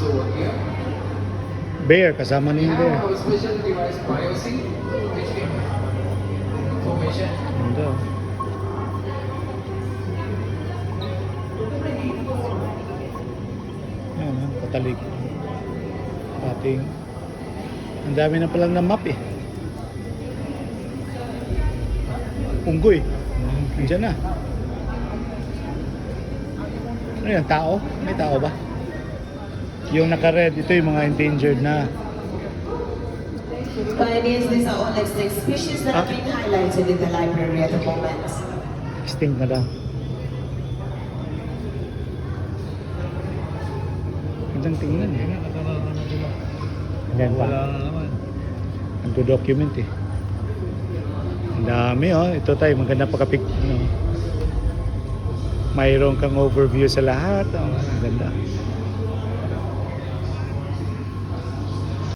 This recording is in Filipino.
So here, Bear, kasama na we yung have bear. our special device BioSync, which can information. Ganda. Ayan, patalig. Ating ang dami na palang na map eh. Unggoy. Andiyan na. Ano yan? Tao? May tao ba? Yung naka-red, ito yung mga endangered na. Pioneers, these are all extinct species that are being highlighted in the library at the moment. Extinct na daw. Magandang tingnan eh. Ayan pa. Nagdo-document eh. Ang dami oh. Ito tayo, maganda pagka-pic. Mayroon kang overview sa lahat. Oh, ang ganda.